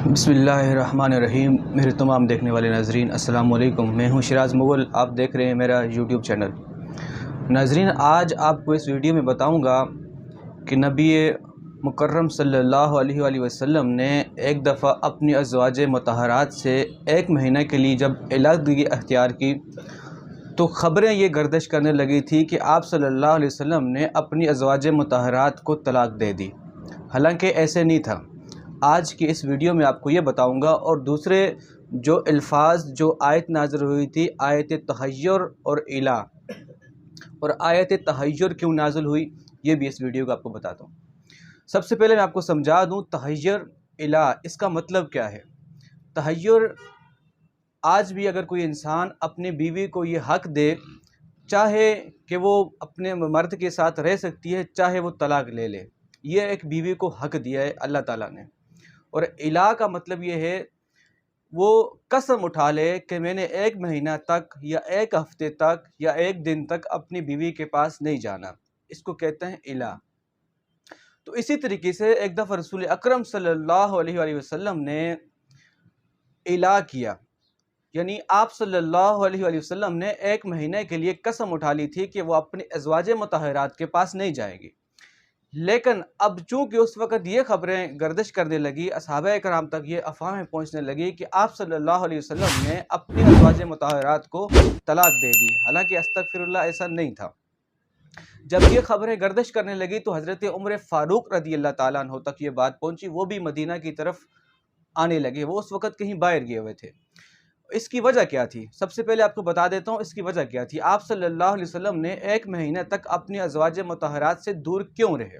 بسم اللہ الرحمن الرحیم۔ میرے تمام دیکھنے والے ناظرین السلام علیکم۔ میں ہوں شراز مغل، آپ دیکھ رہے ہیں میرا یوٹیوب چینل۔ ناظرین، آج آپ کو اس ویڈیو میں بتاؤں گا کہ نبی مکرم صلی اللہ علیہ وآلہ وسلم نے ایک دفعہ اپنی ازواج مطہرات سے ایک مہینہ کے لیے جب علیحدگی اختیار کی تو خبریں یہ گردش کرنے لگی تھی کہ آپ صلی اللہ علیہ وسلم نے اپنی ازواج مطہرات کو طلاق دے دی، حالانکہ ایسے نہیں تھا۔ آج کی اس ویڈیو میں آپ کو یہ بتاؤں گا، اور دوسرے جو الفاظ جو آیت نازل ہوئی تھی، آیت تحیر اور الا، اور آیت تحیر کیوں نازل ہوئی یہ بھی اس ویڈیو کو آپ کو بتاتا ہوں۔ سب سے پہلے میں آپ کو سمجھا دوں تحیر الا اس کا مطلب کیا ہے۔ تحیر، آج بھی اگر کوئی انسان اپنی بیوی کو یہ حق دے، چاہے کہ وہ اپنے مرد کے ساتھ رہ سکتی ہے، چاہے وہ طلاق لے لے، یہ ایک بیوی کو حق دیا ہے اللہ تعالیٰ نے۔ اور الا کا مطلب یہ ہے وہ قسم اٹھا لے کہ میں نے ایک مہینہ تک یا ایک ہفتے تک یا ایک دن تک اپنی بیوی کے پاس نہیں جانا، اس کو کہتے ہیں الا۔ تو اسی طریقے سے ایک دفعہ رسول اکرم صلی اللہ علیہ وآلہ وسلم نے الا کیا، یعنی آپ صلی اللہ علیہ وآلہ وسلم نے ایک مہینے کے لیے قسم اٹھا لی تھی کہ وہ اپنی ازواج مطہرات کے پاس نہیں جائیں گی۔ لیکن اب چونکہ اس وقت یہ خبریں گردش کرنے لگی، اصحابہ کرام تک یہ افواہیں پہنچنے لگی کہ آپ صلی اللہ علیہ وسلم نے اپنی ازواج مطہرات کو طلاق دے دی، حالانکہ استغفر اللہ ایسا نہیں تھا۔ جب یہ خبریں گردش کرنے لگی تو حضرت عمر فاروق رضی اللہ تعالیٰ عنہ تک یہ بات پہنچی، وہ بھی مدینہ کی طرف آنے لگے، وہ اس وقت کہیں باہر گئے ہوئے تھے۔ اس کی وجہ کیا تھی؟ سب سے پہلے آپ کو بتا دیتا ہوں اس کی وجہ کیا تھی۔ آپ صلی اللہ علیہ وسلم نے ایک مہینہ تک اپنی ازواج مطہرات سے دور کیوں رہے؟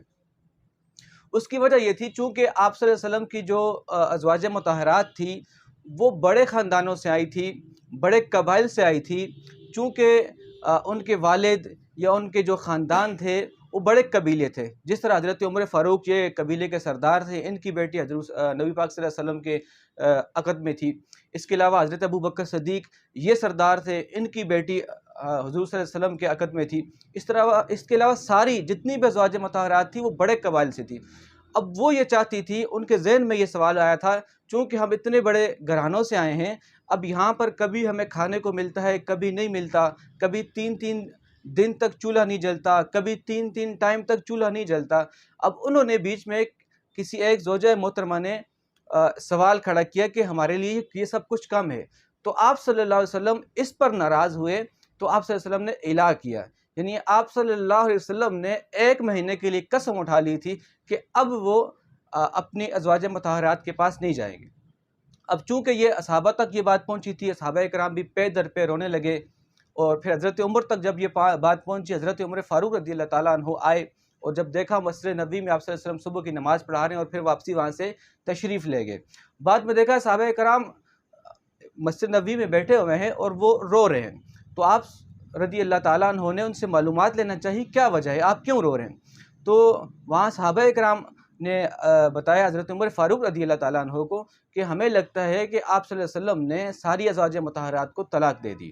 اس کی وجہ یہ تھی چونکہ آپ صلی اللہ علیہ وسلم کی جو ازواج مطہرات تھی وہ بڑے خاندانوں سے آئی تھی، بڑے قبائل سے آئی تھی، چونکہ ان کے والد یا ان کے جو خاندان تھے وہ بڑے قبیلے تھے۔ جس طرح حضرت عمر فاروق یہ قبیلے کے سردار تھے، ان کی بیٹی حضرت نبی پاک صلی اللہ علیہ وسلم کے عقد میں تھی۔ اس کے علاوہ حضرت ابو بکر صدیق یہ سردار تھے، ان کی بیٹی حضور صلی اللہ علیہ وسلم کے عقد میں تھی۔ اس کے علاوہ ساری جتنی بھی ازواج مطہرات تھی وہ بڑے قبائل سے تھی۔ اب وہ یہ چاہتی تھی، ان کے ذہن میں یہ سوال آیا تھا، چونکہ ہم اتنے بڑے گھرانوں سے آئے ہیں، اب یہاں پر کبھی ہمیں کھانے کو ملتا ہے، کبھی نہیں ملتا، کبھی 3 دن تک چولہا نہیں جلتا، کبھی 3 ٹائم تک چولہا نہیں جلتا۔ اب انہوں نے بیچ میں کسی ایک زوجہ محترمہ نے سوال کھڑا کیا کہ ہمارے لیے یہ سب کچھ کم ہے۔ تو آپ صلی اللہ علیہ وسلم اس پر ناراض ہوئے، تو آپ صلی اللہ علیہ وسلم نے اعلاء کیا، یعنی آپ صلی اللہ علیہ وسلم نے ایک مہینے کے لیے قسم اٹھا لی تھی کہ اب وہ اپنی ازواج مطہرات کے پاس نہیں جائیں گے۔ اب چونکہ یہ صحابہ تک یہ بات پہنچی تھی، صحابہ کرام بھی پے در پے رونے لگے، اور پھر حضرت عمر تک جب یہ بات پہنچی، حضرت عمر فاروق رضی اللہ تعالیٰ عنہ آئے، اور جب دیکھا مسجد نبوی میں آپ صلی اللہ علیہ وسلم صبح کی نماز پڑھا رہے ہیں اور پھر واپسی وہاں سے تشریف لے گئے، بعد میں دیکھا صحابہ کرام مسجد نبوی میں بیٹھے ہوئے ہیں اور وہ رو رہے ہیں۔ تو آپ رضی اللہ تعالیٰ عنہ نے ان سے معلومات لینا چاہیے کیا وجہ ہے، آپ کیوں رو رہے ہیں؟ تو وہاں صحابہ کرام نے بتایا حضرت عمر فاروق رضی اللہ تعالیٰ عنہ کو کہ ہمیں لگتا ہے کہ آپ صلی اللہ علیہ وسلم نے ساری ازواج مطہرات کو طلاق دے دی۔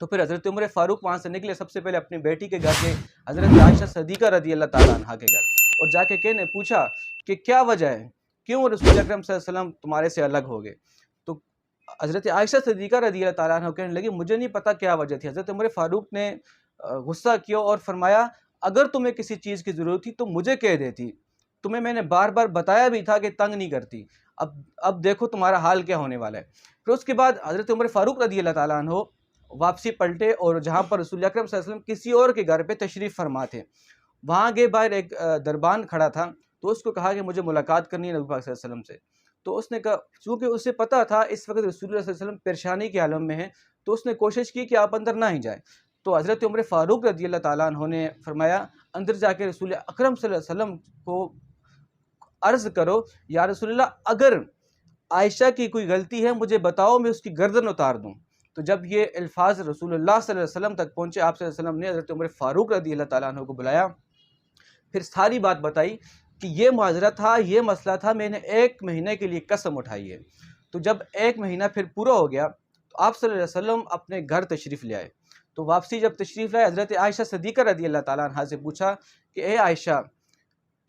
تو پھر حضرت عمر فاروق وہاں سے نکلے، سب سے پہلے اپنی بیٹی کے گھر گئے، حضرت عائشہ صدیقہ رضی اللہ تعالیٰ عنہ کے گھر، اور جا کے کہنے پوچھا کہ کیا وجہ ہے، کیوں رسول اکرم صلی اللہ علیہ وسلم تمہارے سے الگ ہو گئے؟ تو حضرت عائشہ صدیقہ رضی اللہ تعالیٰ عنہ کہنے لگی مجھے نہیں پتا کیا وجہ تھی۔ حضرت عمر فاروق نے غصہ کیا اور فرمایا اگر تمہیں کسی چیز کی ضرورت تھی تو مجھے کہہ دیتی، تمہیں میں نے بار بار بتایا بھی تھا کہ تنگ نہیں کرتی، اب دیکھو تمہارا حال کیا ہونے والا ہے۔ پھر اس کے بعد حضرت عمر فاروق رضی اللہ تعالیٰ عنہ واپسی پلٹے، اور جہاں پر رسول اکرم صلی اللہ علیہ وسلم کسی اور کے گھر پہ تشریف فرما تھے، وہاں گئے، باہر ایک دربان کھڑا تھا، تو اس کو کہا کہ مجھے ملاقات کرنی ہے نبی پاک صلی اللہ علیہ وسلم سے۔ تو اس نے کہا، چونکہ اسے پتا تھا اس وقت رسول اللہ صلی اللہ علیہ وسلم پریشانی کے عالم میں ہیں، تو اس نے کوشش کی کہ آپ اندر نہ ہی جائیں۔ تو حضرت عمر فاروق رضی اللہ تعالیٰ عنہ نے فرمایا اندر جا کے رسول اکرم صلی اللہ علیہ وسلم کو عرض کرو یا رسول اللہ اگر عائشہ کی کوئی غلطی ہے مجھے بتاؤ، میں اس کی گردن اتار دوں۔ تو جب یہ الفاظ رسول اللہ صلی اللہ علیہ وسلم تک پہنچے، آپ صلی اللہ علیہ وسلم نے حضرت عمر فاروق رضی اللہ تعالیٰ عنہ کو بلایا، پھر ساری بات بتائی کہ یہ معذرہ تھا، یہ مسئلہ تھا، میں نے ایک مہینے کے لیے قسم اٹھائی ہے۔ تو جب ایک مہینہ پھر پورا ہو گیا تو آپ صلی اللہ علیہ وسلم اپنے گھر تشریف لے آئے۔ تو واپسی جب تشریف لائے، حضرت عائشہ صدیقہ رضی اللہ تعالیٰ عنہ سے پوچھا کہ اے عائشہ،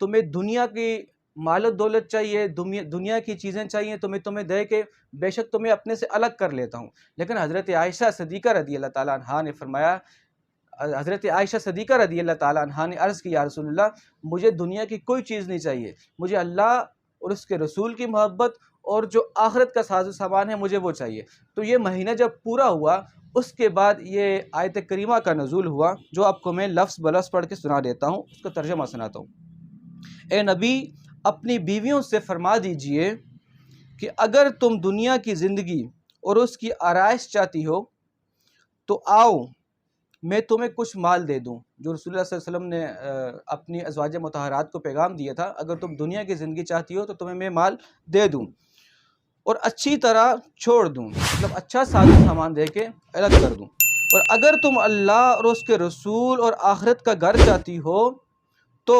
تمہیں دنیا کی مال و دولت چاہیے، دنیا کی چیزیں چاہیے تو میں تمہیں دے کے بے شک تمہیں اپنے سے الگ کر لیتا ہوں۔ لیکن حضرت عائشہ صدیقہ رضی اللہ تعالیٰ عنہا نے فرمایا، حضرت عائشہ صدیقہ رضی اللہ تعالیٰ عنہا نے عرض کی یا رسول اللہ مجھے دنیا کی کوئی چیز نہیں چاہیے، مجھے اللہ اور اس کے رسول کی محبت اور جو آخرت کا ساز و سامان ہے مجھے وہ چاہیے۔ تو یہ مہینہ جب پورا ہوا اس کے بعد یہ آیت کریمہ کا نزول ہوا، جو آپ کو میں لفظ بلفظ پڑھ کے سنا دیتا ہوں، اس کا ترجمہ سناتا ہوں۔ اے نبی اپنی بیویوں سے فرما دیجئے کہ اگر تم دنیا کی زندگی اور اس کی آرائش چاہتی ہو تو آؤ میں تمہیں کچھ مال دے دوں، جو رسول اللہ صلی اللہ علیہ وسلم نے اپنی ازواج مطہرات کو پیغام دیا تھا، اگر تم دنیا کی زندگی چاہتی ہو تو تمہیں میں مال دے دوں اور اچھی طرح چھوڑ دوں، مطلب اچھا ساز و سامان دے کے الگ کر دوں، اور اگر تم اللہ اور اس کے رسول اور آخرت کا گھر چاہتی ہو تو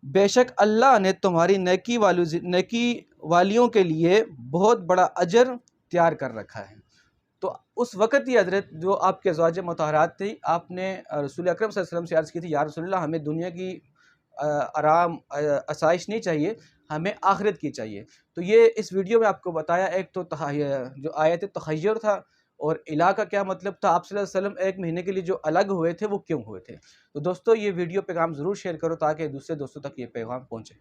بے شک اللہ نے تمہاری نیکی والیوں کے لیے بہت بڑا اجر تیار کر رکھا ہے۔ تو اس وقت یہ حضرت جو آپ کے ازواج مطہرات تھی، آپ نے رسول اکرم صلی اللہ علیہ وسلم سے عرض کی تھی یا رسول اللہ ہمیں دنیا کی آرام آسائش نہیں چاہیے، ہمیں آخرت کی چاہیے۔ تو یہ اس ویڈیو میں آپ کو بتایا، ایک تو جو آیت تخیر تھا اور الہ کا کیا مطلب تھا، آپ صلی اللہ علیہ وسلم ایک مہینے کے لیے جو الگ ہوئے تھے وہ کیوں ہوئے تھے۔ تو دوستو یہ ویڈیو پیغام ضرور شیئر کرو تاکہ دوسرے دوستوں تک یہ پیغام پہنچے۔